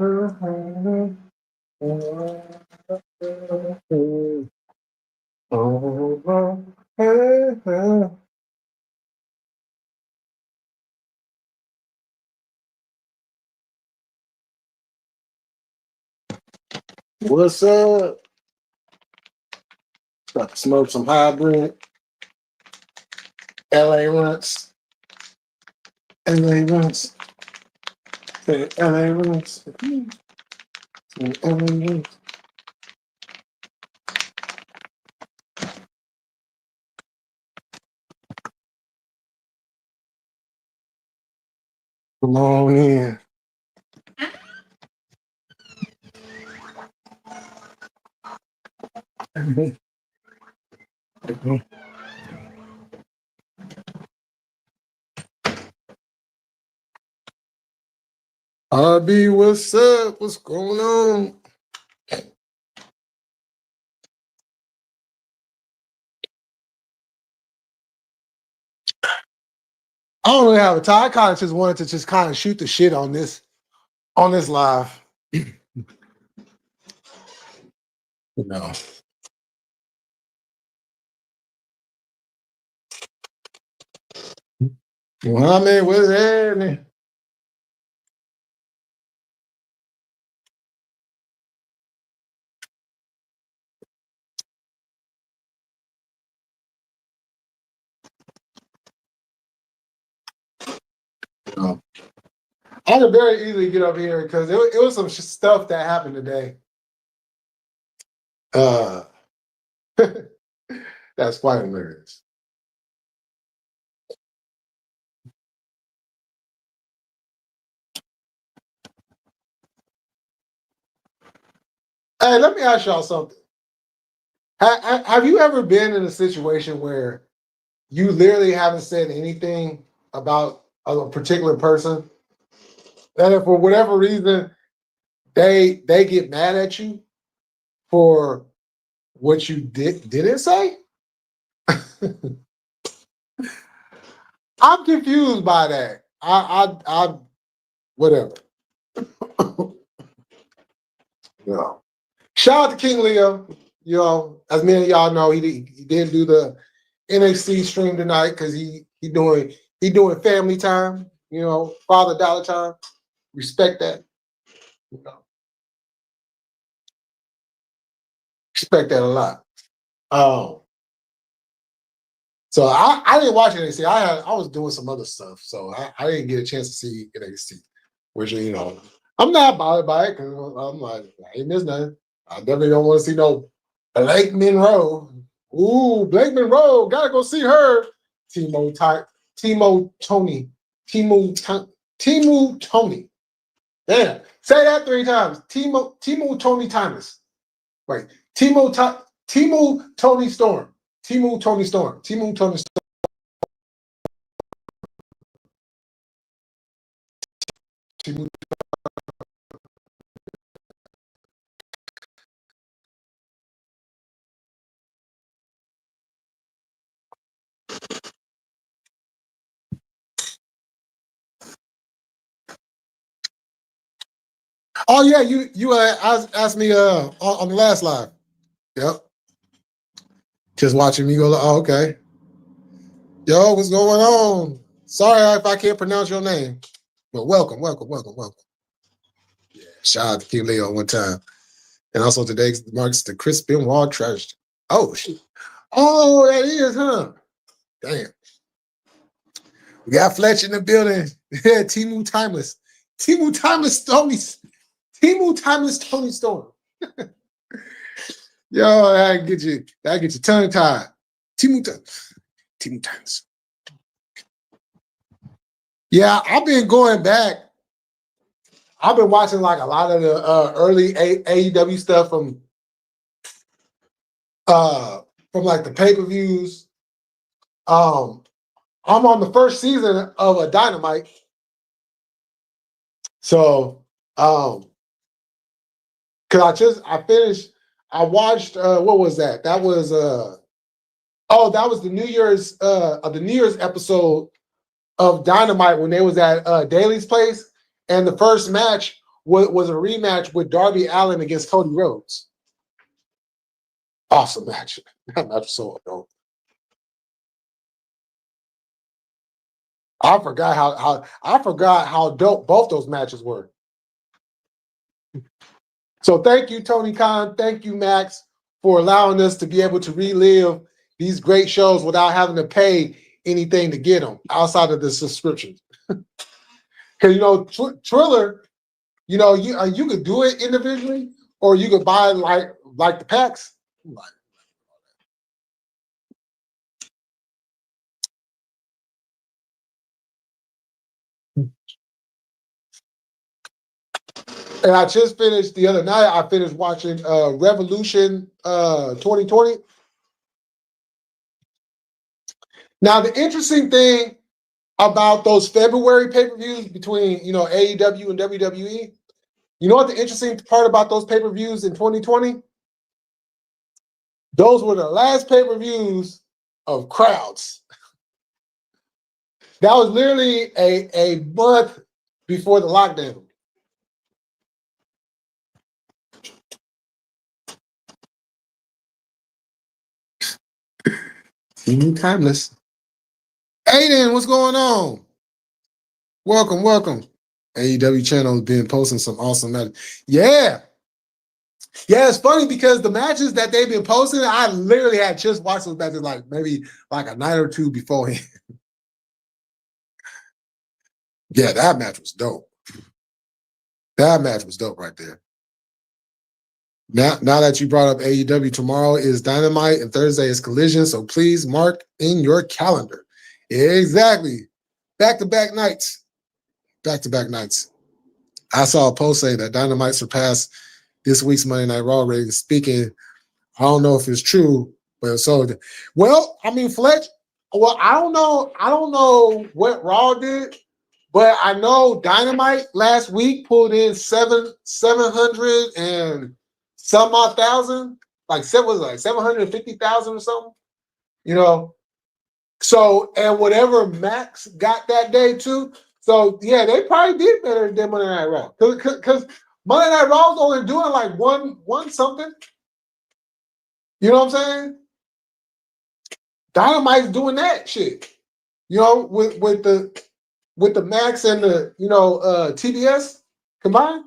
What's up? About to smoke some hybrid. LA Runts. LA Runts. LA Runts. LA Runts. Come on in. RB, what's up? What's going on? I don't really have a time. I kind of just wanted to just kind of shoot the shit on this live. You know. Muhammad, what's happening? I could very easily get up here because it was some stuff that happened today. That's quite hilarious. Hey, let me ask y'all something. Have you ever been in a situation where you literally haven't said anything about a particular person, and if for whatever reason they get mad at you for what you didn't say? I'm confused by that. I whatever. Yeah. Shout out to King Leo. You know, as many of y'all know, he didn't do the NXT stream tonight because he doing family time. You know, father dollar time. Respect that. You know, respect that a lot. So I didn't watch NXT. I was doing some other stuff, so I didn't get a chance to see NXT. Which, you know, I'm not bothered by it because I'm like, I ain't missed nothing. I definitely don't want to see no Blake Monroe. Ooh, Blake Monroe, gotta go see her. Timo Tony. Damn, say that 3 times. Timo Tony Timus. Wait, Timo Tony Storm. Timo Tony Storm. Timo Tony Storm. Timo. Oh yeah, you asked me on the last live. Yep. Just watching me go. Oh, okay. Yo, what's going on? Sorry if I can't pronounce your name, but welcome. Yeah, shout out to King Leo one time, and also today marks the Chris Benoit tragedy. Oh shit. Oh, that is, huh? Damn. We got Fletch in the building. Yeah, Timu Timeless. Tony Storm. Yo, that get you tongue tied. Timu Timeless. Yeah, I've been going back. I've been watching like a lot of the early AEW stuff from like the pay-per-views. I'm on the first season of a Dynamite. So cause I watched what was that? That was that was the New Year's episode of Dynamite when they was at Daly's place, and the first match was a rematch with Darby Allin against Cody Rhodes. Awesome match. That match was so dope. I forgot how dope both those matches were. So thank you, Tony Khan. Thank you, Max, for allowing us to be able to relive these great shows without having to pay anything to get them outside of the subscriptions. Because Triller, you could do it individually, or you could buy like the packs. And I just finished the other night. I finished watching Revolution 2020. Now, the interesting thing about those February pay-per-views between AEW and WWE, you know what the interesting part about those pay-per-views in 2020? Those were the last pay-per-views of crowds. That was literally a month before the lockdown. Team Timeless. Aiden, what's going on? Welcome. AEW channel has been posting some awesome matches. Yeah, it's funny because the matches that they've been posting, I literally had just watched those matches maybe a night or two beforehand. Yeah, that match was dope. That match was dope right there. Now that you brought up AEW, tomorrow is Dynamite and Thursday is Collision, so please mark in your calendar. Exactly. Back-to-back nights. I saw a post say that Dynamite surpassed this week's Monday Night Raw rating. Speaking, I don't know if it's true, but Fletch, I don't know what Raw did, but I know Dynamite last week pulled in 700 and some odd thousand, like 750,000 or something, So, and whatever Max got that day too. So yeah, they probably did better than Monday Night Raw because Monday Night Raw's only doing like one something. You know what I'm saying? Dynamite's doing that shit. With the Max and the TBS combined.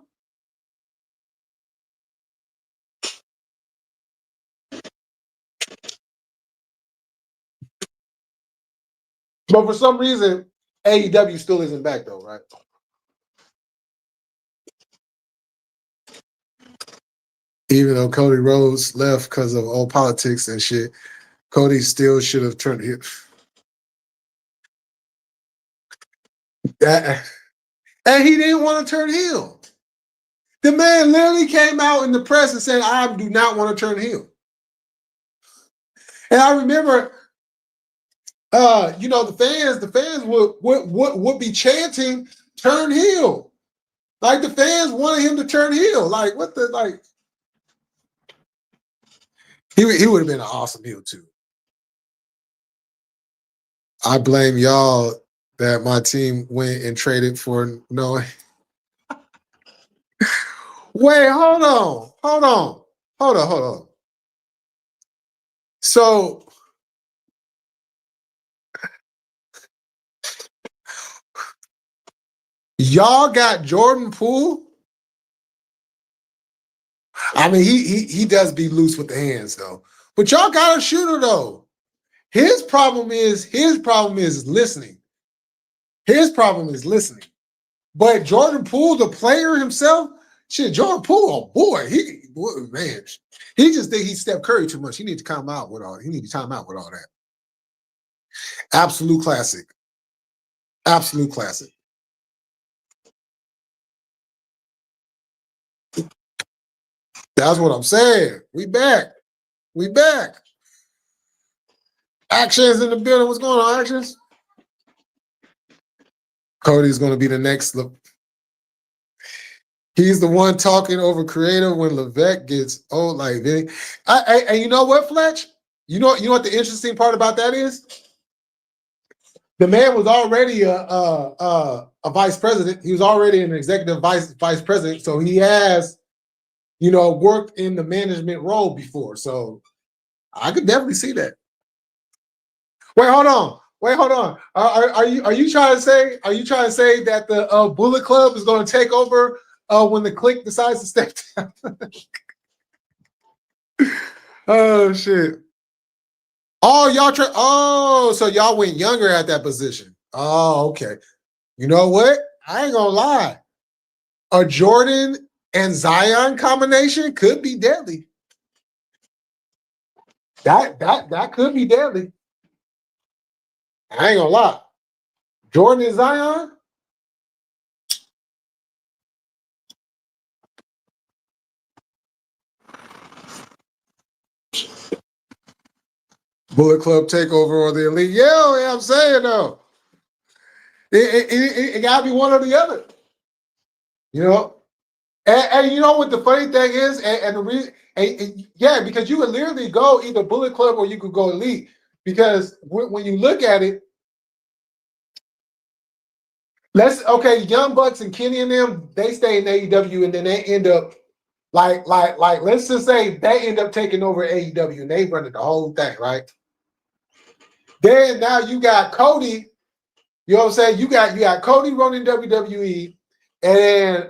But for some reason, AEW still isn't back though, right? Even though Cody Rhodes left because of old politics and shit, Cody still should have turned heel. And he didn't want to turn heel. The man literally came out in the press and said, "I do not want to turn heel." And I remember, the fans would be chanting, "Turn heel!" Like the fans wanted him to turn heel. Like what the like? He would have been an awesome heel too. I blame y'all that my team went and traded for no. Wait, hold on. So y'all got Jordan Poole? I mean, he does be loose with the hands though. But y'all got a shooter though. His problem is listening. But Jordan Poole, the player himself, Jordan Poole, oh boy, he just think he's Steph Curry too much. He needs to time out with all that. Absolute classic. That's what I'm saying. We back. Actions in the building. What's going on, Actions? Cody's going to be the next. He's the one talking over creative when Levesque gets old like Vinny. And you know what, Fletch? You know what the interesting part about that is? The man was already a a vice president. He was already an executive vice president, so he has, worked in the management role before. So I could definitely see that. Wait, hold on. Are you trying to say that the Bullet Club is going to take over when the clique decides to step down? Oh shit! Oh, so y'all went younger at that position. Oh, okay. You know what? I ain't gonna lie. A Jordan and Zion combination could be deadly. That could be deadly. I ain't gonna lie. Jordan and Zion. Bullet Club takeover or the elite. Yeah, I'm saying though. It gotta be one or the other. And you know what the funny thing is, and the reason, yeah, because you could literally go either Bullet Club or you could go elite. Because when you look at it, Young Bucks and Kenny and them, they stay in AEW and then they end up like let's just say they end up taking over AEW and they run the whole thing, right? Then now you got Cody, you know what I'm saying? You got Cody running WWE, and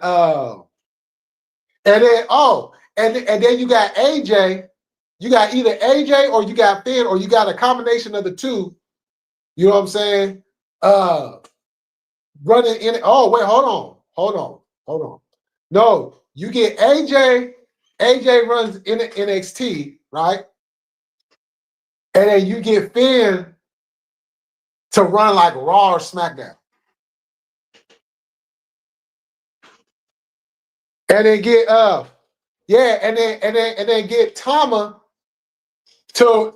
then and then you got AJ. You got either AJ or you got Finn or you got a combination of the two. You know what I'm saying? Running in. Oh wait, hold on. No, you get AJ. AJ runs in NXT, right? And then you get Finn to run like Raw or SmackDown. And then get and then get Tama to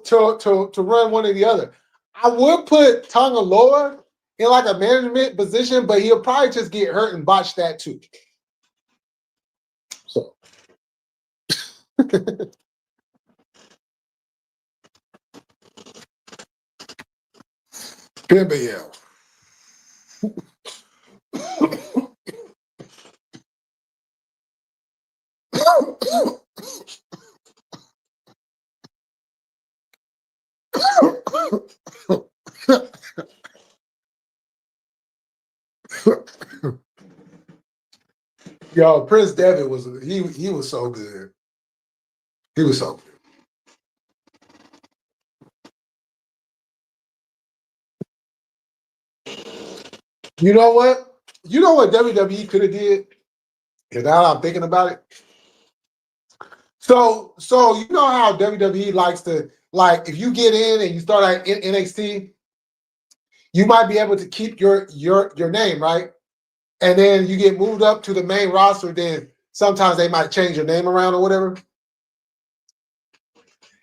run one or the other. I would put Tonga Loa in like a management position, but he'll probably just get hurt and botch that too. So PBL. Yo, Prince Devitt was he was so good. He was so good. You know what? You know what WWE could have did? And now I'm thinking about it. So you know how WWE likes to, like, if you get in and you start at NXT, you might be able to keep your name, right? And then you get moved up to the main roster, then sometimes they might change your name around or whatever.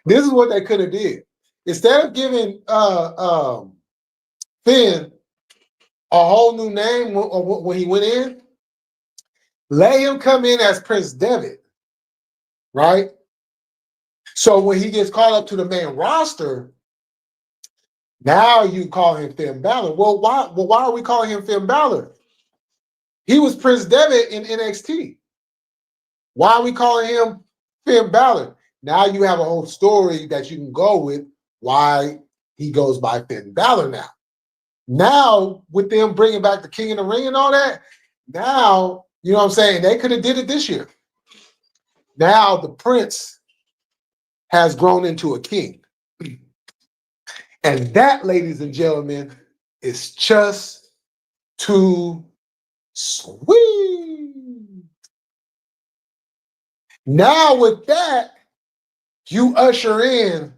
This is what they could have did. Instead of giving Finn a whole new name when he went in, let him come in as Prince Devitt, right? So when he gets called up to the main roster, now you call him Finn Balor. Well, why are we calling him Finn Balor? He was Prince Devitt in NXT. Why are we calling him Finn Balor? Now you have a whole story that you can go with why he goes by Finn Balor now. Now, with them bringing back the King of the Ring and all that, now, you know what I'm saying? They could have did it this year. Now the Prince has grown into a king. And that, ladies and gentlemen, is just too sweet. Now with that, you usher in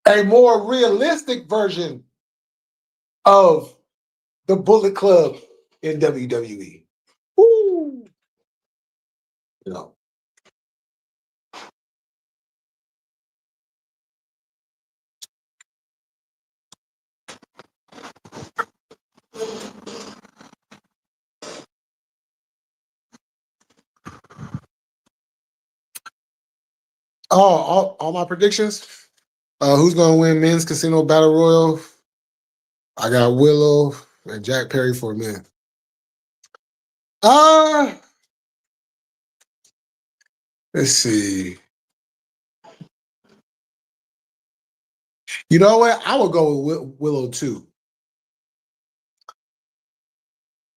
a more realistic version of the Bullet Club in WWE. Woo. You know. All my predictions. Who's going to win men's casino battle royal? I got Willow and Jack Perry for men. Uh, let's see. You know what? I would go with Willow too.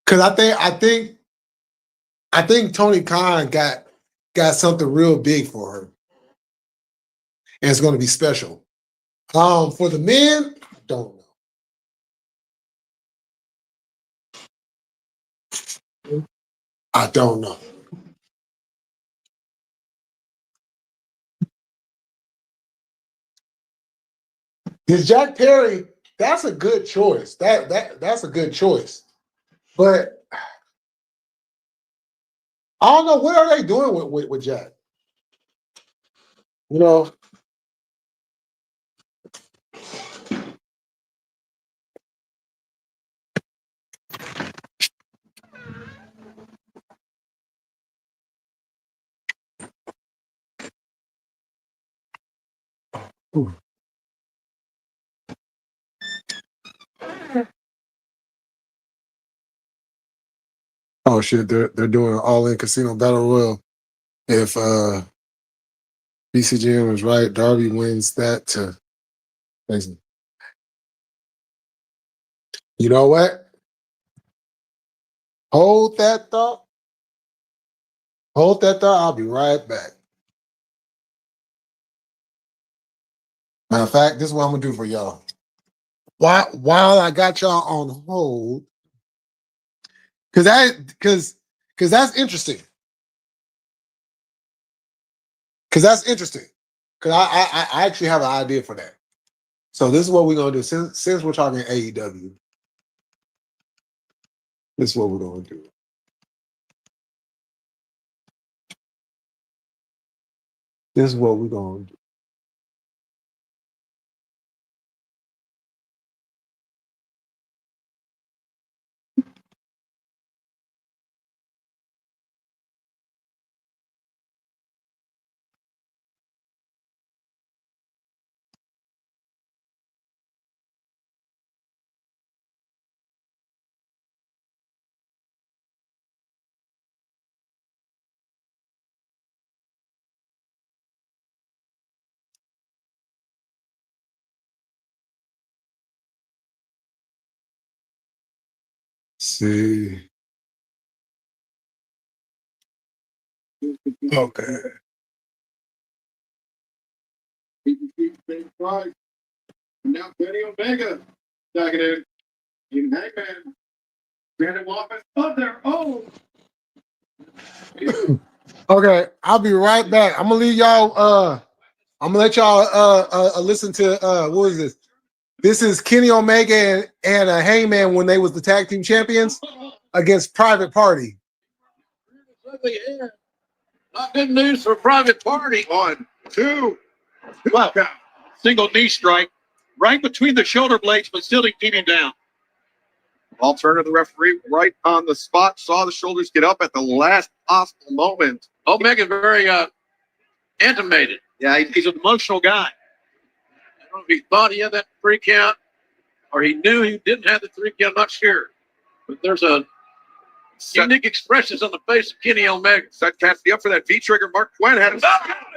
Because I think Tony Khan got something real big for her. And it's going to be special. For the men, I don't know. I don't know. Because Jack Perry, that's a good choice. That's a good choice. But I don't know, what are they doing with Jack? You know, oh shit, they're doing all in casino battle royal. If BCGM is right, Darby wins that to you know what? Hold that thought. Hold that thought. I'll be right back. Matter of fact, this is what I'm gonna do for y'all. While I got y'all on hold, because that's interesting. Because that's interesting. Because I actually have an idea for that. So this is what we're gonna do. Since we're talking AEW, this is what we're gonna do. This is what we're gonna do. See. Okay. Now Kenny Omega tagging in. Team Hangman. Brandon Walker of their own. Okay, I'll be right back. I'm gonna leave y'all. I'm gonna let y'all listen to what is this? This is Kenny Omega and Hangman when they was the tag team champions against Private Party. Not good news for Private Party. 1, 2. Well, single knee strike right between the shoulder blades, but still didn't keep him down. Alternative, the referee right on the spot, saw the shoulders get up at the last possible moment. Omega's very animated. Yeah, He's an emotional guy. I don't know if he thought he had that 3 count or he knew he didn't have the 3 count. I'm not sure. But there's a unique expressions on the face of Kenny Omega. Set Cassidy up for that V-trigger. Mark Quinn had him.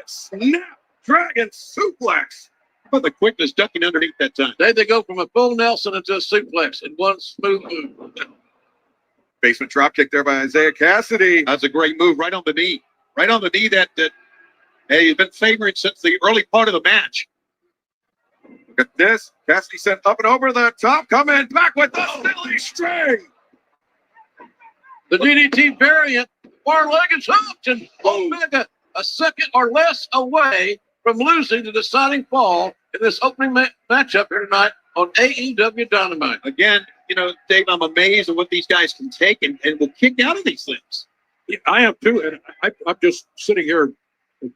Snap! Dragon suplex. But the quickness ducking underneath that time. They go from a full Nelson into a suplex in one smooth move. Basement drop kick there by Isaiah Cassidy. That's a great move right on the knee. Right on the knee that hey, he's been favoring since the early part of the match. Look at this. Cassidy sent up and over the top. Coming back with the silly string. The DDT variant. Far leg is hooked, and Omega a second or less away from losing the deciding fall in this opening matchup here tonight on AEW Dynamite. Again, you know, Dave, I'm amazed at what these guys can take and will kick out of these things. Yeah, I am too, and I'm just sitting here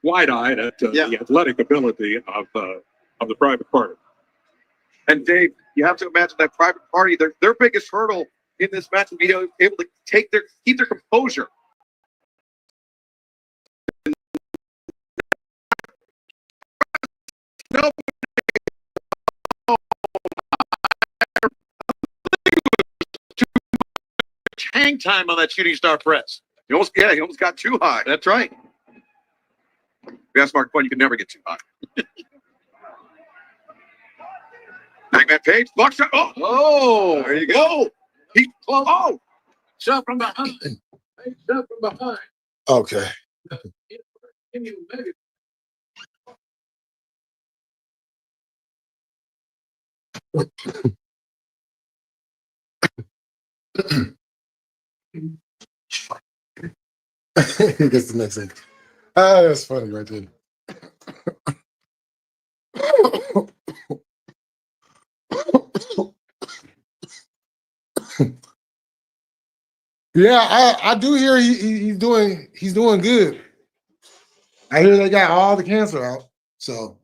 wide-eyed at the athletic ability of the Private Party. And Dave, you have to imagine that Private Party, their biggest hurdle in this match will be able to keep their composure. No. time on that shooting star press. He almost got too high. That's right. That's Mark Point. You can never get too high. Hangman Page, buckshot. Oh, Oh, there you go. he close. Oh, shot from behind. Hey, shot from behind. Okay. Can you maybe He gets the next thing. Ah, that's funny right there. Yeah, I do hear he's doing good. I hear they got all the cancer out, so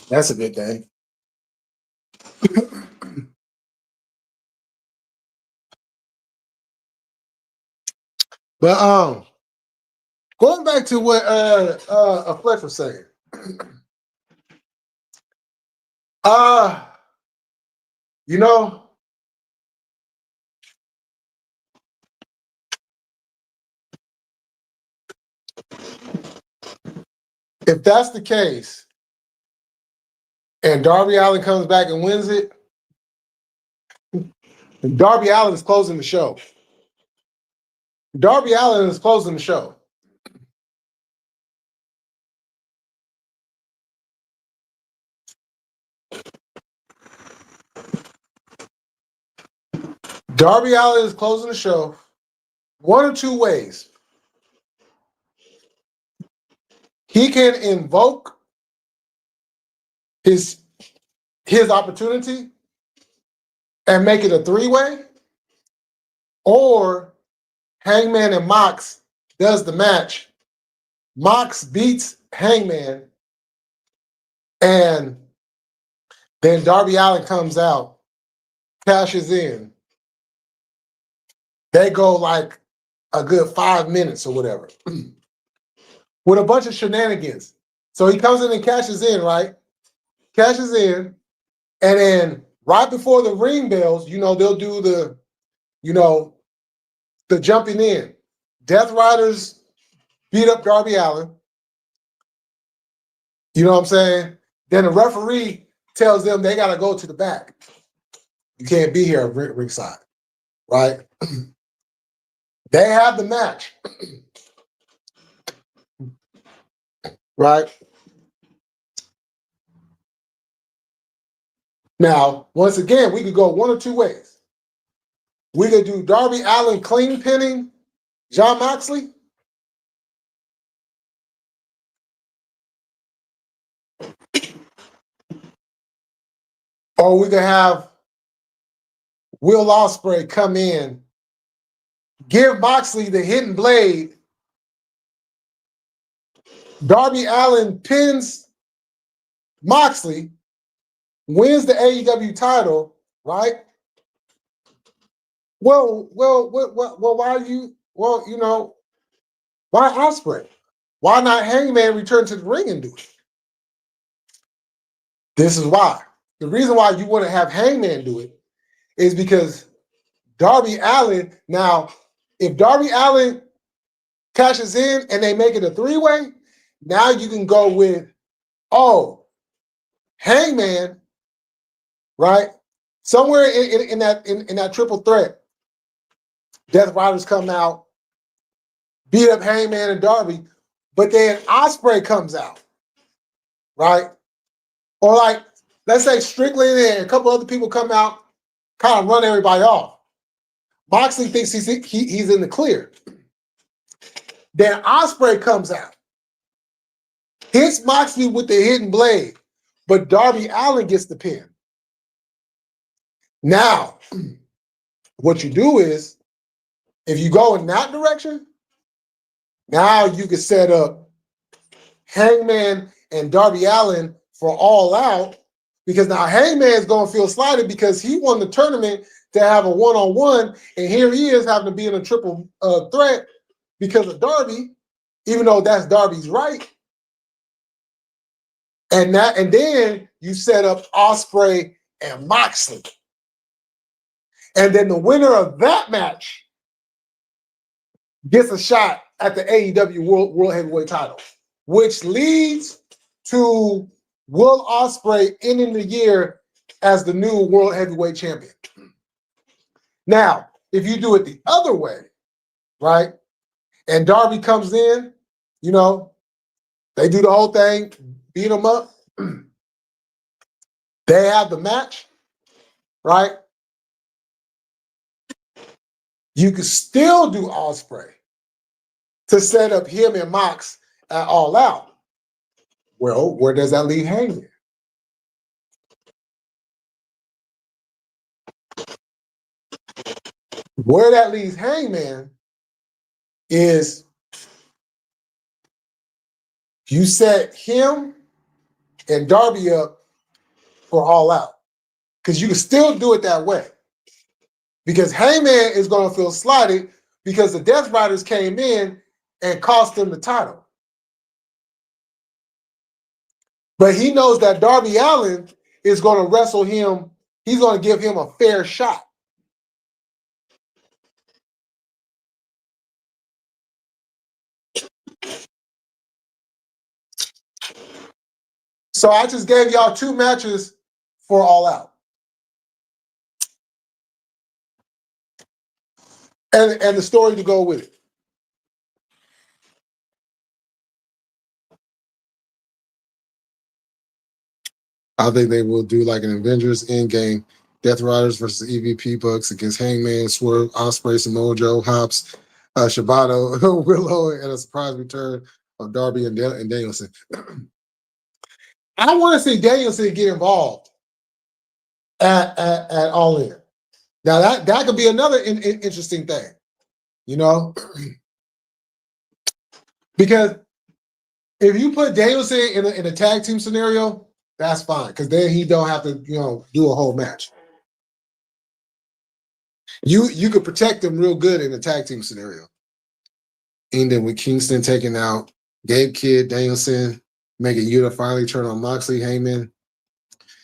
that's a good thing. But going back to what Fletch was saying. You know, if that's the case, and Darby Allin comes back and wins it, Darby Allin is closing the show. Darby Allin is closing the show. Darby Allin is closing the show one of two ways. He can invoke his opportunity and make it a three-way, or Hangman and Mox does the match. Mox beats Hangman, and then Darby Allin comes out, cashes in. They go like a good 5 minutes or whatever with a bunch of shenanigans. So he comes in and cashes in, right? Cashes in, and then right before the ring bells, they'll do the jumping in. Death Riders beat up Darby Allin. You know what I'm saying? Then the referee tells them they got to go to the back. You can't be here at ringside, right? They have the match, right? Now, once again, we could go one or two ways. We could do Darby Allin clean pinning Jon Moxley. Or we could have Will Ospreay come in, give Moxley the hidden blade. Darby Allin pins Moxley, wins the AEW title, right? Well, why Ospreay? Why not Hangman return to the ring and do it? This is why. The reason why you want to have Hangman do it is because Darby Allin, now, if Darby Allin cashes in and they make it a three-way, now you can go with, Hangman, right? Somewhere in that triple threat, Death Riders come out, beat up Hangman and Darby, but then Ospreay comes out, right? Or like, let's say Strickland and a couple other people come out, kind of run everybody off. Moxley thinks he's in the clear. Then Ospreay comes out, hits Moxley with the hidden blade, but Darby Allin gets the pin. Now, what you do is, if you go in that direction, now you can set up Hangman and Darby Allin for All Out, because now Hangman's going to feel slighted because he won the tournament to have a one-on-one, and here he is having to be in a triple threat because of Darby, even though that's Darby's right. And then you set up Ospreay and Moxley. And then the winner of that match gets a shot at the AEW World Heavyweight title, which leads to Will Ospreay ending the year as the new World Heavyweight Champion. Now, if you do it the other way, right, and Darby comes in, you know, they do the whole thing, beat him up, they have the match, right? You can still do Ospreay to set up him and Mox at All Out. Well, where does that leave Hangman? Where that leaves Hangman is you set him and Darby up for All Out. Because you can still do it that way. Because Hangman is going to feel slighted because the Death Riders came in and cost him the title. But he knows that Darby Allin is going to wrestle him. He's going to give him a fair shot. So I just gave y'all 2 matches for All Out. And the story to go with it. I think they will do like an Avengers Endgame. Death Riders versus EVP Bucks against Hangman, Swerve, Ospreay, Samoa Joe, Hobbs, Shibata, Willow, and a surprise return of Darby and Danielson. I want to see Danielson get involved at All In. Now that could be another interesting thing, you know, because if you put Danielson in a tag team scenario, that's fine because then he don't have to, you know, do a whole match. You could protect him real good in a tag team scenario. And then with Kingston taking out Gabe Kidd, Danielson, making Yuta finally turn on Moxley, Heyman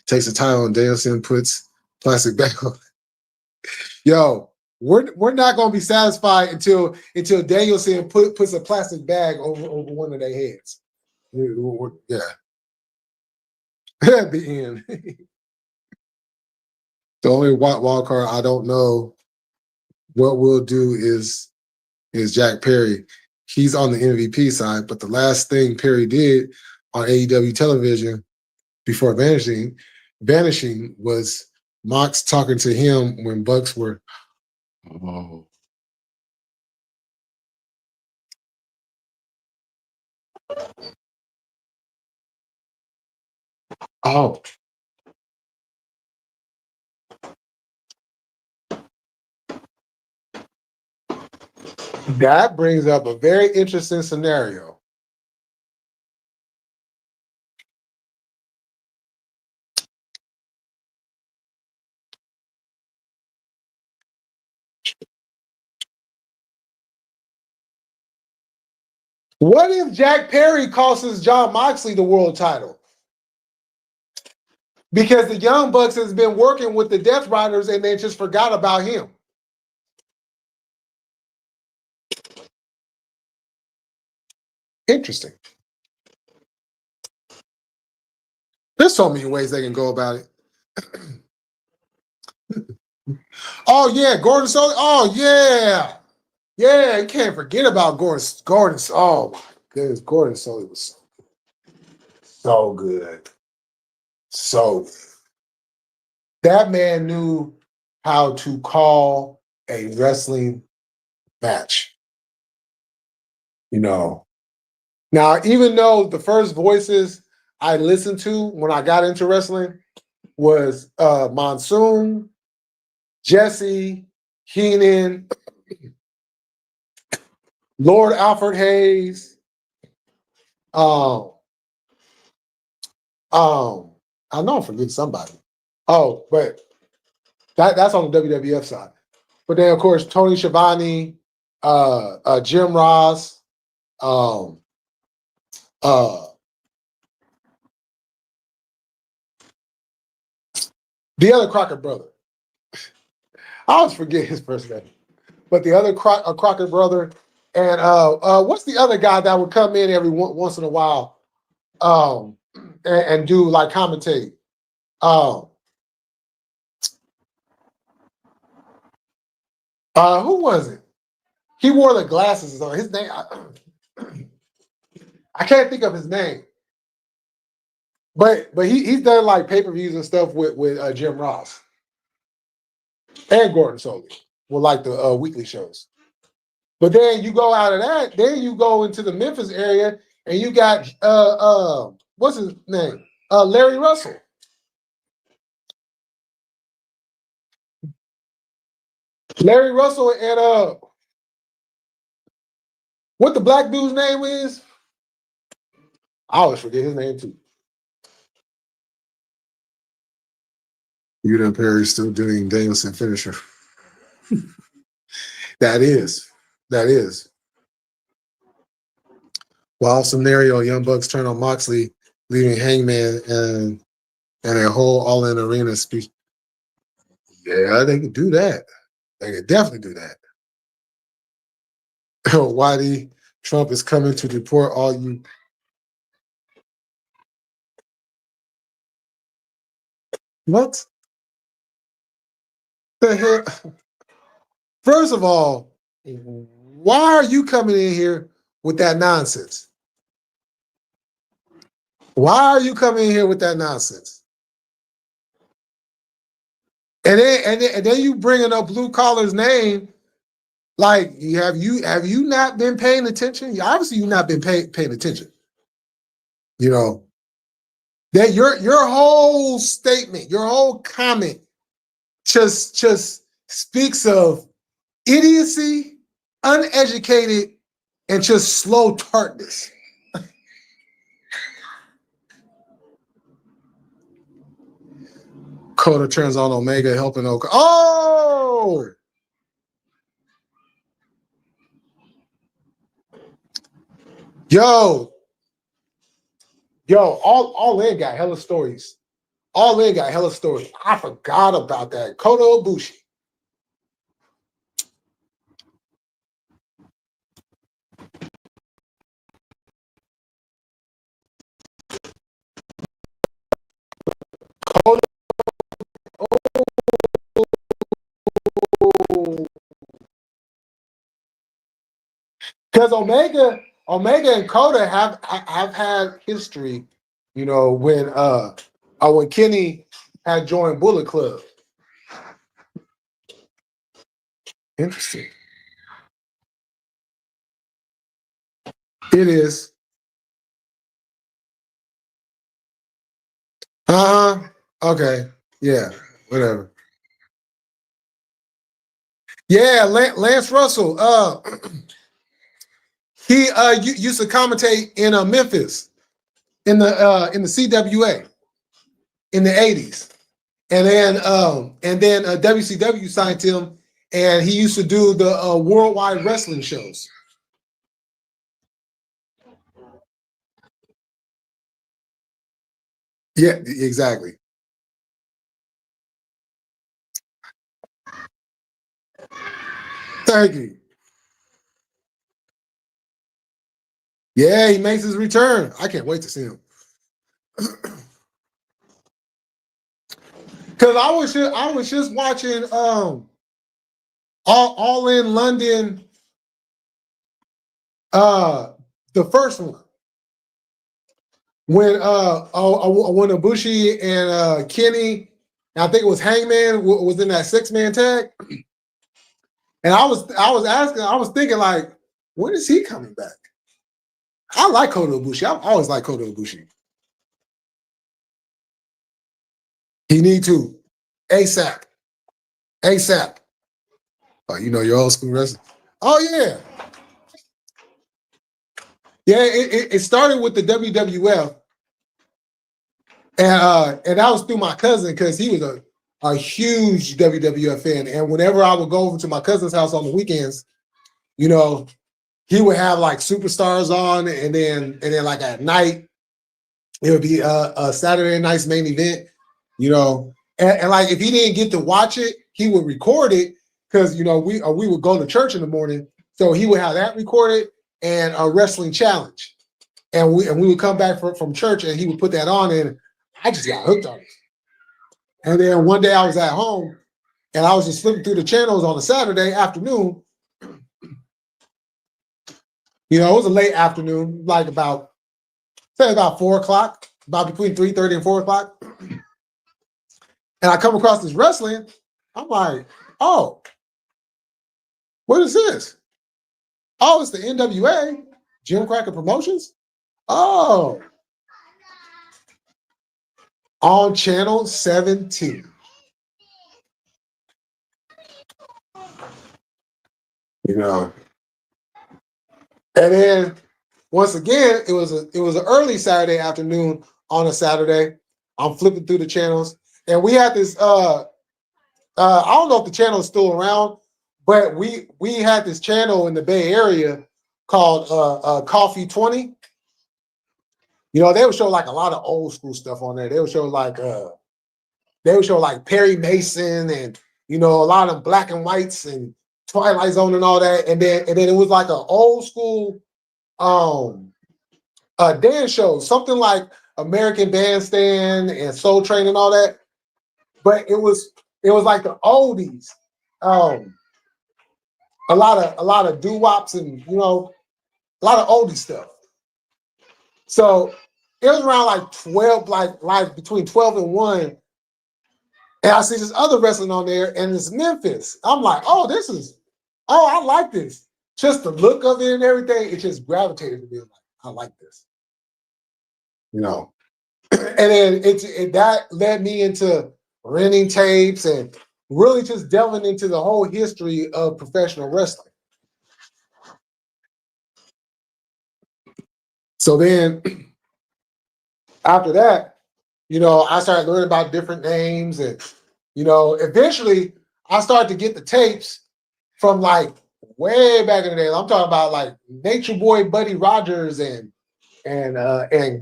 takes the title and Danielson puts plastic back on. Yo, we're not gonna be satisfied until Danielson puts a plastic bag over one of their heads. Yeah. At the end. The only wild card I don't know what we'll do is Jack Perry. He's on the MVP side, but the last thing Perry did on AEW television before vanishing was Mox talking to him when Bucks were. Oh. Oh. That brings up a very interesting scenario. What if Jack Perry costs Jon Moxley the world title? Because the Young Bucks has been working with the Death Riders and they just forgot about him. Interesting. There's so many ways they can go about it. Oh, yeah, Gordon Sully. Oh, yeah. Yeah, you can't forget about Gordon. Oh, my goodness. Gordon Sully was so good. So good. That man knew how to call a wrestling match. You know. Now, even though the first voices I listened to when I got into wrestling was Monsoon, Jesse, Heenan, Lord Alfred Hayes, I know I'm forgetting somebody. Oh, but that's on the WWF side. But then, of course, Tony Schiavone, Jim Ross, the other Crockett brother. always forget his first name. But the other Crockett brother, and what's the other guy that would come in every once in a while, and do like commentate? Who was it? He wore the glasses on. His name, I can't think of his name. But he's done like pay-per-views and stuff with Jim Ross and Gordon Soley with like the weekly shows. But then you go out of that, then you go into the Memphis area and you got what's his name? Larry Russell. Larry Russell and what the black dude's name is? I always forget his name too. Udon Perry's still doing Danielson finisher. That is. Wild scenario, Young Bucks turn on Moxley, leaving Hangman and a whole all-in arena speech. Yeah, they could do that. They could definitely do that. Whitey, Trump is coming to deport all you. What the hell? First of all, why are you coming in here with that nonsense? Why are you coming in here with that nonsense? And then you bringing up Blue Collar's name, like have you not been paying attention? Obviously, you've not been paying attention. You know that your whole statement, your whole comment, just speaks of idiocy, uneducated, and just slow tartness. Coda turns on Omega, helping Oka. Oh! Yo, all in got hella stories. All in got hella stories. I forgot about that. Kota Ibushi. Because Omega and Kota have had history, you know, when Kenny had joined Bullet Club. Interesting. It is. Okay. Yeah. Whatever. Yeah, Lance Russell. He used to commentate in Memphis in the CWA in the 80s. And then WCW signed him, and he used to do the worldwide wrestling shows. Yeah, exactly. Thank you. Yeah, he makes his return. I can't wait to see him. Because I was just watching all in London, the first one, when Ibushi and Kenny, and I think it was Hangman was in that 6-man tag, and I was thinking like, when is he coming back? I like Kota Ibushi. I've always liked Kota Ibushi. He need to ASAP. Oh, you know your old school wrestling. Oh yeah. Yeah, it started with the WWF, and that was through my cousin because he was a huge WWF fan. And whenever I would go over to my cousin's house on the weekends, you know, he would have like superstars on, and then like at night, it would be a Saturday night's main event, you know. And like if he didn't get to watch it, he would record it because we would go to church in the morning, so he would have that recorded and a wrestling challenge, and we would come back from church and he would put that on, and I just got hooked on it. And then one day I was at home and I was just flipping through the channels on a Saturday afternoon. It was a late afternoon, like about 4 o'clock, about between 3:30 and 4 o'clock. And I come across this wrestling. I'm like, oh, what is this? Oh, it's the NWA, Jim Cracker Promotions. Oh, on channel 17. And then once again, it was an early Saturday afternoon on a Saturday. I'm flipping through the channels, and we had this. I don't know if the channel is still around, but we had this channel in the Bay Area called Coffee 20. They would show like a lot of old school stuff on there. They would show like Perry Mason and a lot of black and whites and Twilight Zone and all that. And then it was like an old school dance show, something like American Bandstand and Soul Train and all that. But it was like the oldies. A lot of doo-wops and a lot of oldie stuff. So it was around like 12, like between 12 and 1. And I see this other wrestling on there, and it's Memphis. I'm like, I like this. Just the look of it and everything, it just gravitated to me. I'm like, I like this. And then that led me into renting tapes and really just delving into the whole history of professional wrestling. So then after that, I started learning about different names, and eventually I started to get the tapes from like way back in the day. I'm talking about like Nature Boy Buddy Rogers and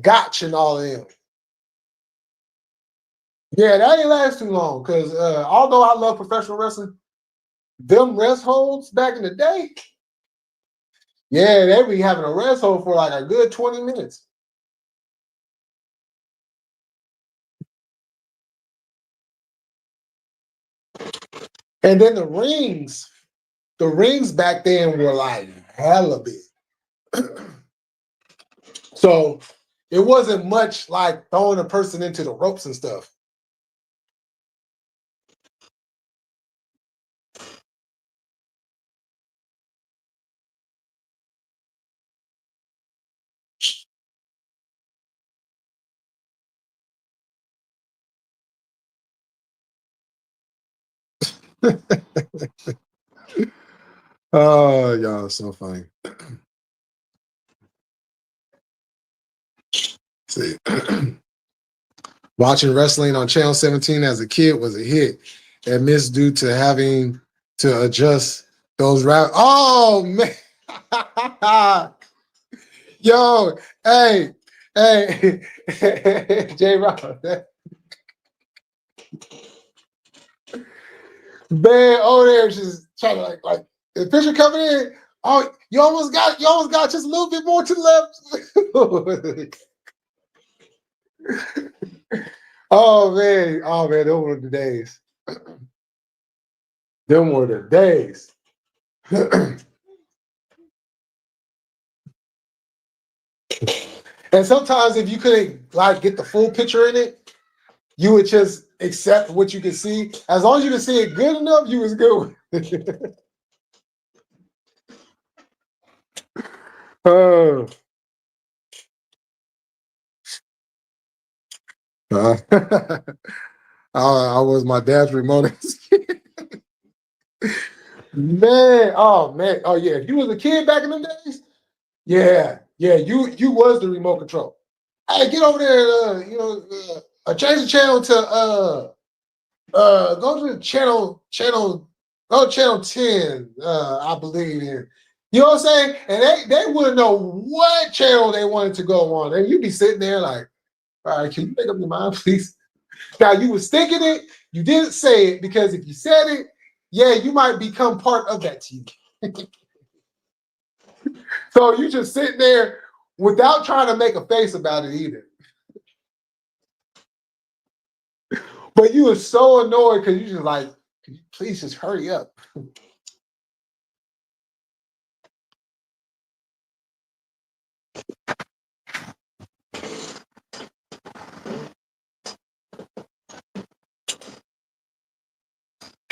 Gotch and all of them. Yeah, that didn't last too long because although I love professional wrestling, them rest holds back in the day, yeah, they be having a rest hold for like a good 20 minutes. And then the rings back then were like hella big. So it wasn't much like throwing a person into the ropes and stuff. Oh, y'all are so funny. See, watching wrestling on Channel 17 as a kid was a hit and missed due to having to adjust those rap. Oh man, yo, hey, J Rob, man, over there just trying to like the picture coming in. Oh, you almost got just a little bit more to the left. Oh man, them were the days. Them were the days. And sometimes if you couldn't like get the full picture in it, you would just accept what you could see. As long as you could see it good enough, you was good. Oh. I was my dad's remote. Man, oh yeah. If you was a kid back in them days, yeah, you was the remote control. Hey, get over there, change the channel to go to the channel, go to channel 10, I believe in. You know what I'm saying? And they wouldn't know what channel they wanted to go on. And you'd be sitting there like, all right, can you make up your mind, please? Now you was thinking it, you didn't say it because if you said it, yeah, you might become part of that TV. So you just sitting there without trying to make a face about it either. But you were so annoyed because you just like, "Can you please just hurry up?"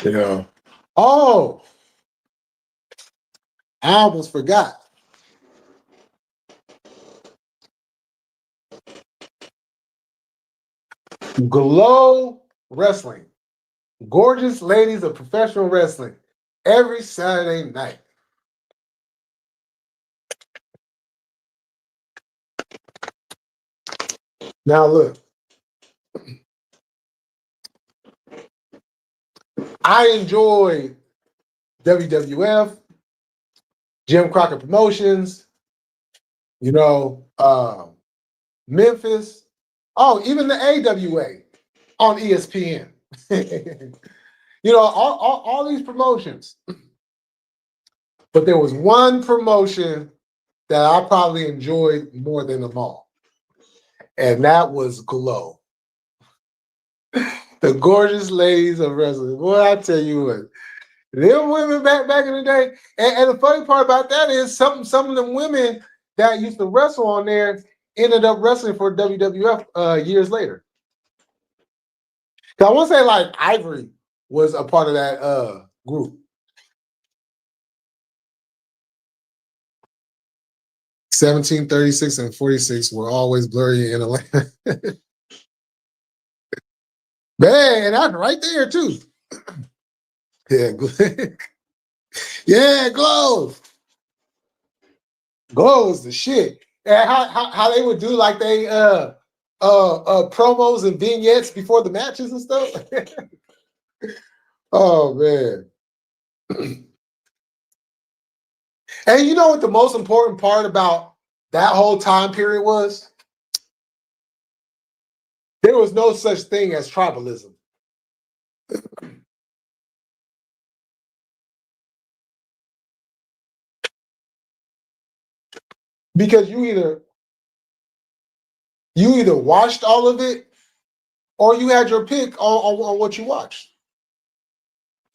Yeah. Oh, I almost forgot. Glow Wrestling. Gorgeous ladies of professional wrestling. Every Saturday night. Now look. I enjoy WWF, Jim Crockett Promotions, Memphis. Oh, even the AWA on ESPN. All these promotions. But there was one promotion that I probably enjoyed more than them all. And that was Glow. The gorgeous ladies of wrestling. Boy, I tell you what, them women back in the day. And the funny part about that is some of them women that used to wrestle on there ended up wrestling for WWF years later. I want to say like Ivory was a part of that group. 1736 and 46 were always blurry in Atlanta. Man, and that's right there too. Yeah, yeah, Glow. Glow is the shit. And how they would do like they promos and vignettes before the matches and stuff. Oh man. And you know what the most important part about that whole time period was? There was no such thing as tribalism. Because you either watched all of it or you had your pick on what you watched.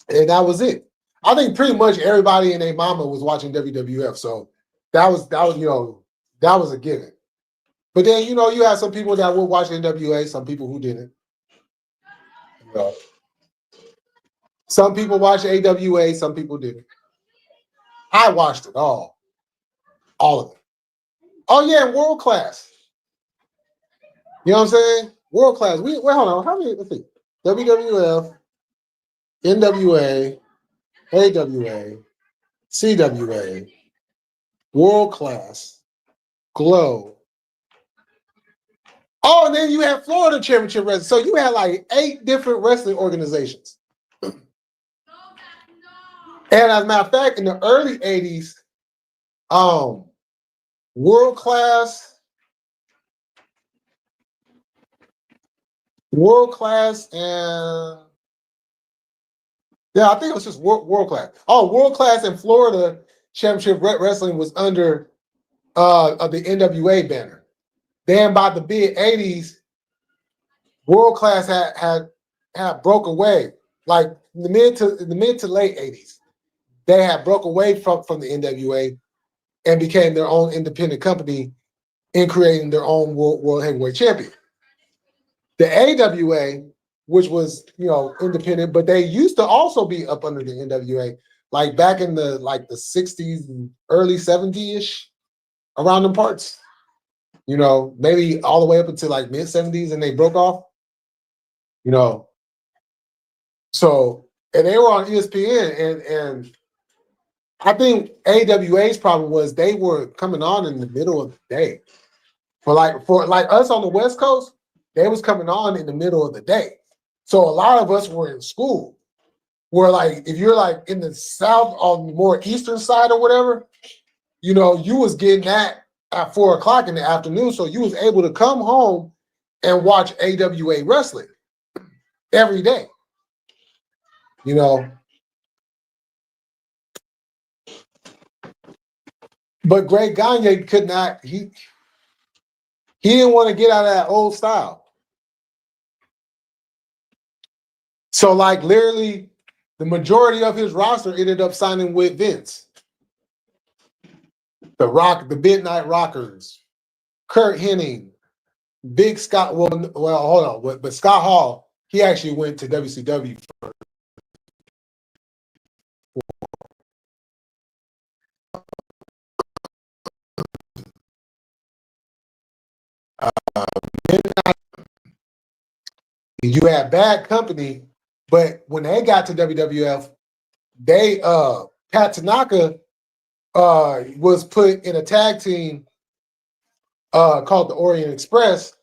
And that was it. I think pretty much everybody and their mama was watching WWF. So that was a given. But then, you had some people that would watch NWA, some people who didn't. Some people watched AWA, some people didn't. I watched it all. All of it. Oh, yeah, World Class. You know what I'm saying? World Class. Hold on. How many? Let's see. WWF, NWA, AWA, CWA, World Class, Glow. Oh, and then you had Florida Championship Wrestling. So you had like 8 different wrestling organizations. And as a matter of fact, in the early 80s, World Class, and I think it was just World Class. Oh, World Class and Florida Championship Wrestling was under of the NWA banner. Then by the mid 80s, World Class had broke away. Like in the mid to late 80s, they had broke away from the NWA and became their own independent company in creating their own world heavyweight champion. The AWA, which was independent, but they used to also be up under the NWA, like back in the 60s and early 70s-ish, around them parts. Maybe all the way up until like mid 70s, and they broke off. So and they were on ESPN, and I think AWA's problem was they were coming on in the middle of the day. For us on the West Coast, they was coming on in the middle of the day. So a lot of us were in school. Where like if you're like in the South on the more eastern side or whatever, you was getting that at 4:00 in the afternoon. So you was able to come home and watch AWA wrestling every day. But Greg Gagne could not. He didn't want to get out of that old style. So, like, literally, the majority of his roster ended up signing with Vince. The Midnight Rockers, Kurt Hennig, Big Scott. Well, hold on, but Scott Hall, he actually went to WCW first. You had Bad Company, but when they got to WWF, they Pat Tanaka was put in a tag team called the Orient Express,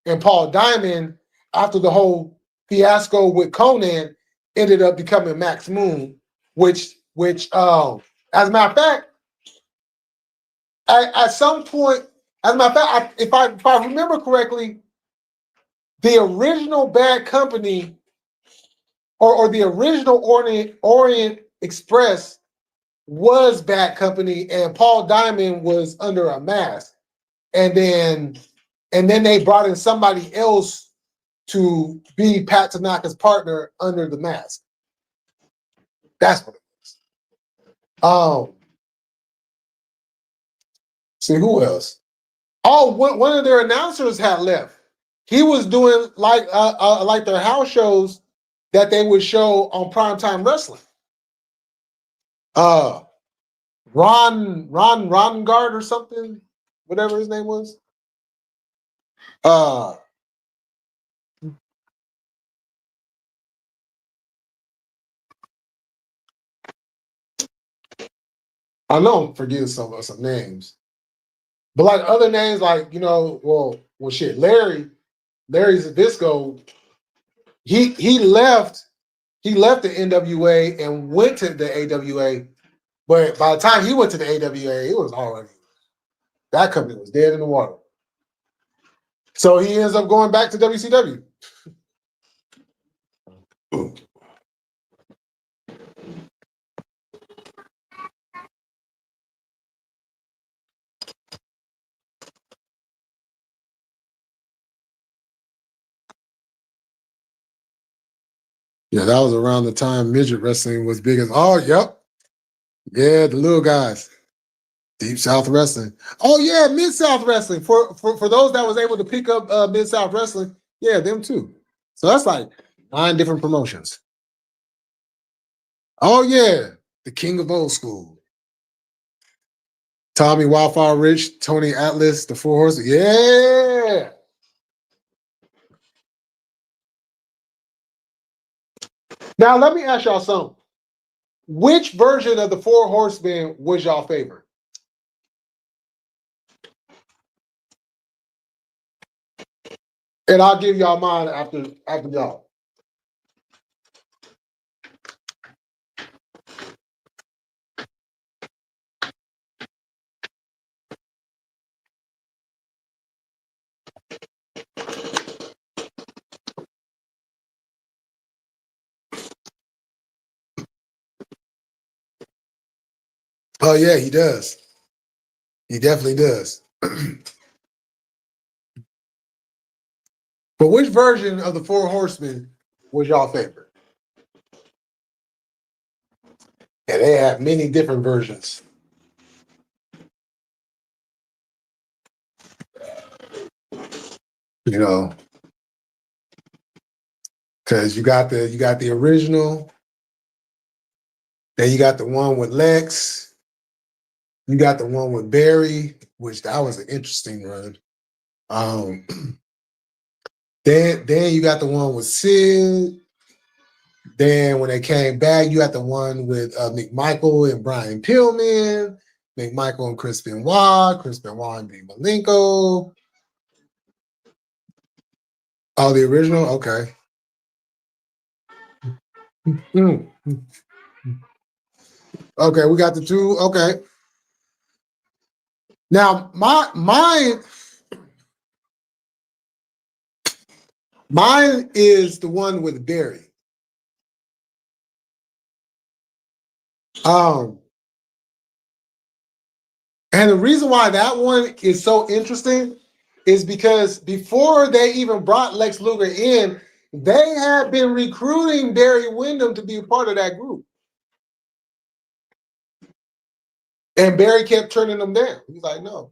and Paul Diamond, after the whole fiasco with Conan, ended up becoming Max Moon, which as a matter of fact, at some point, as a matter of fact, if I remember correctly, the original Bad Company or the original Orient Express was Bad Company, and Paul Diamond was under a mask, and then they brought in somebody else to be Pat Tanaka's partner under the mask. That's what it was. See who else? Oh, one of their announcers had left. He was doing like their house shows that they would show on Primetime Wrestling. Ron Guard or something, whatever his name was. I know I'm forgetting some names, but like other names, like well shit, Larry Zbyszko, he left the NWA and went to the AWA, but by the time he went to the AWA, it was already, that company was dead in the water. So he ends up going back to WCW. Yeah, that was around the time midget wrestling was big as. Oh, yep. Yeah, the little guys. Deep South Wrestling. Oh, yeah, Mid-South Wrestling. For those that was able to pick up Mid-South Wrestling, yeah, them too. So that's like 9 different promotions. Oh, yeah, the king of old school. Tommy Wildfire Rich, Tony Atlas, the Four Horsemen. Yeah. Now, let me ask y'all something. Which version of the Four Horsemen was y'all favorite? And I'll give y'all mine after y'all. Oh, yeah, he does. He definitely does. But which version of the Four Horsemen was y'all favorite? And they have many different versions. Because you got the original, then you got the one with Lex, you got the one with Barry, which that was an interesting run. Then you got the one with Sid. Then when they came back, you got the one with McMichael and Brian Pillman, McMichael and Chris Benoit and Dean Malenko. Oh, the original? Okay. Okay, we got the 2. Okay. Now, mine is the one with Barry. And the reason why that one is so interesting is because before they even brought Lex Luger in, they had been recruiting Barry Windham to be a part of that group. And Barry kept turning them down. He's like, no.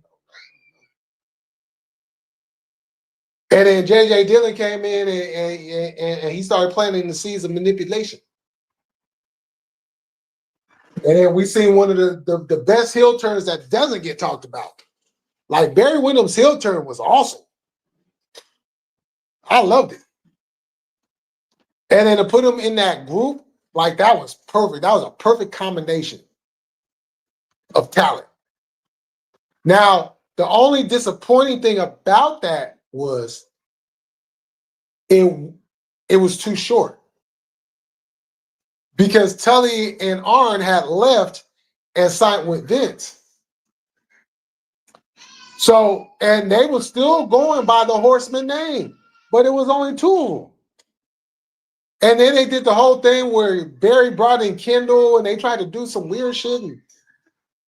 And then J.J. Dillon came in and he started planting the seeds of manipulation. And then we seen one of the best heel turns that doesn't get talked about. Like Barry Windham's heel turn was awesome. I loved it. And then to put him in that group, like that was perfect. That was a perfect combination of talent. Now, the only disappointing thing about that was it was too short. Because Tully and Arn had left and signed with Vince. So, and they were still going by the Horseman name, but it was only two of them. And then they did the whole thing where Barry brought in Kendall and they tried to do some weird shit and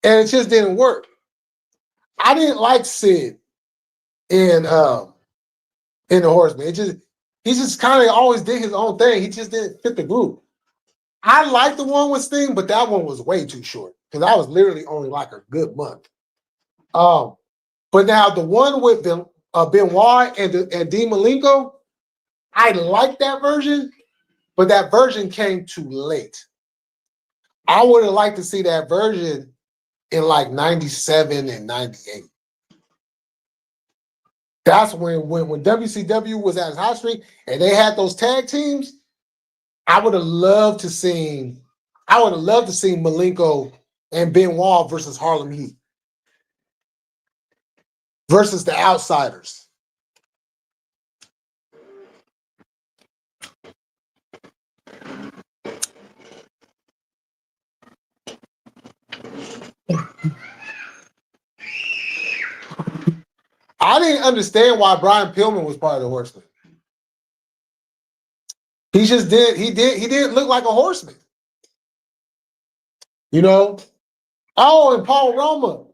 it just didn't work. I didn't like Sid in the Horseman. He just kind of always did his own thing. He just didn't fit the group. I liked the one with Sting, but that one was way too short because I was literally only like a good month. But now the one with Benoit and Dean Malenko, I like that version, but that version came too late. I would have liked to see that version in like 97 and 98. That's when WCW was at its high streak and they had those tag teams. I would have loved to see Malenko and Benoit versus Harlem Heat versus the Outsiders. I didn't understand why Brian Pillman was part of the Horsemen. He didn't look like a horseman. You know? Oh, and Paul Roma.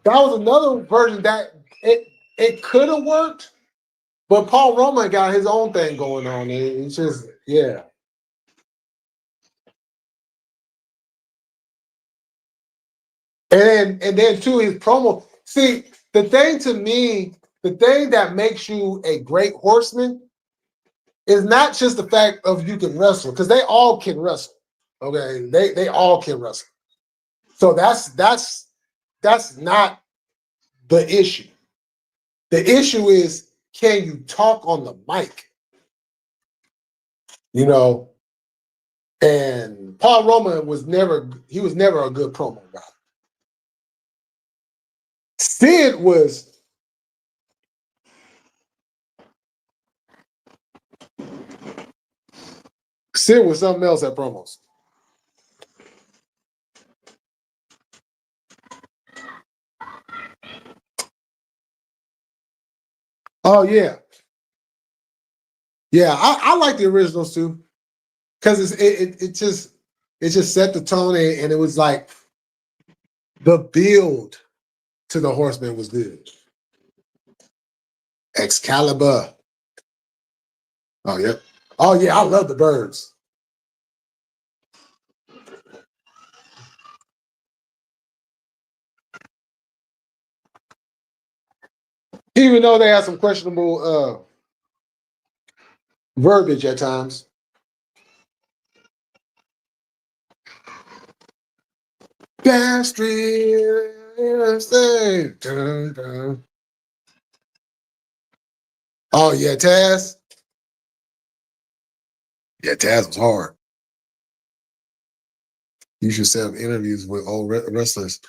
That was another version that it could have worked, but Paul Roma got his own thing going on. It's just, yeah. And then too, his promo. See, the thing that makes you a great horseman is not just the fact of you can wrestle, because they all can wrestle. Okay, they all can wrestle. So that's not the issue. The issue is, can you talk on the mic? You know, and Paul Roma was never a good promo guy. Sid was something else at promos. Oh yeah. Yeah, I like the originals too. Because it just set the tone and it was like the build to the Horseman was good. Excalibur. Oh, yep. Oh, yeah, I love the birds. Even though they had some questionable verbiage at times. Gastric. Oh, yeah, Taz. Yeah, Taz was hard. You should set up interviews with old wrestlers.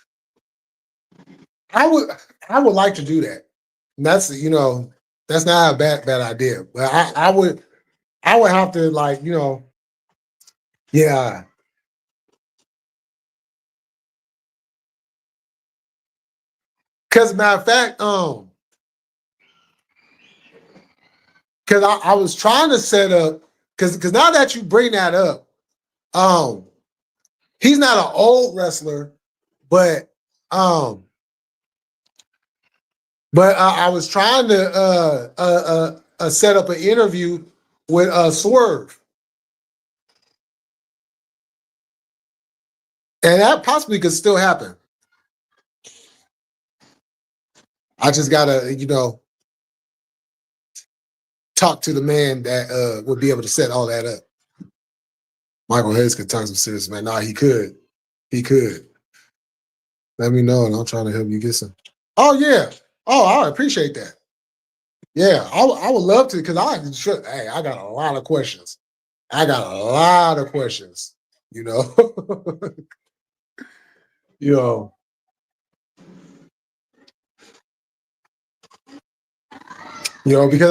I would like to do that. And that's that's not a bad idea. But I would have to yeah. Because matter of fact, because I was trying to set up because now that you bring that up, he's not an old wrestler, But I was trying to set up an interview with Swerve. And that possibly could still happen. I just gotta, talk to the man that would be able to set all that up. Michael Hayes could talk some serious, man. Nah, he could. He could. Let me know, and I'm trying to help you get some. Oh, yeah. Oh, I appreciate that. Yeah, I would love to, because I got a lot of questions. I got a lot of questions, you know. Because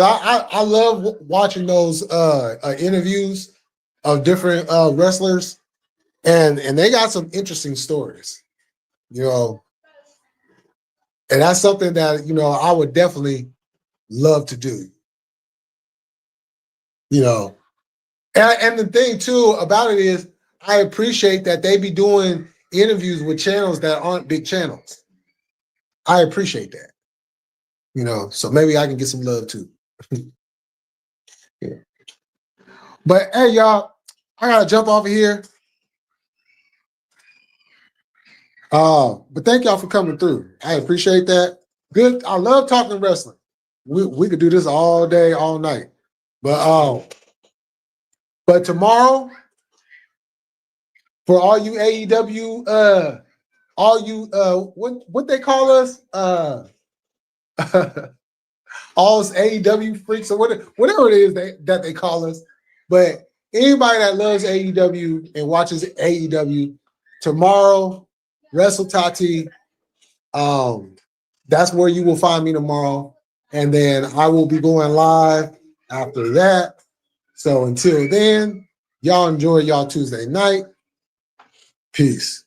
I love watching those interviews of different wrestlers, and they got some interesting stories, and that's something that I would definitely love to do, and the thing too about it is I appreciate that they be doing interviews with channels that aren't big channels. I appreciate that. So maybe I can get some love too. Yeah. But hey, y'all, I gotta jump off of here. But thank y'all for coming through. I appreciate that. Good. I love talking wrestling. We could do this all day, all night. But tomorrow, for all you AEW, all you what they call us, all us AEW freaks or whatever it is that they call us. But anybody that loves AEW and watches AEW, tomorrow, Wrestle Tati, that's where you will find me tomorrow. And then I will be going live after that. So until then, y'all enjoy y'all Tuesday night. Peace.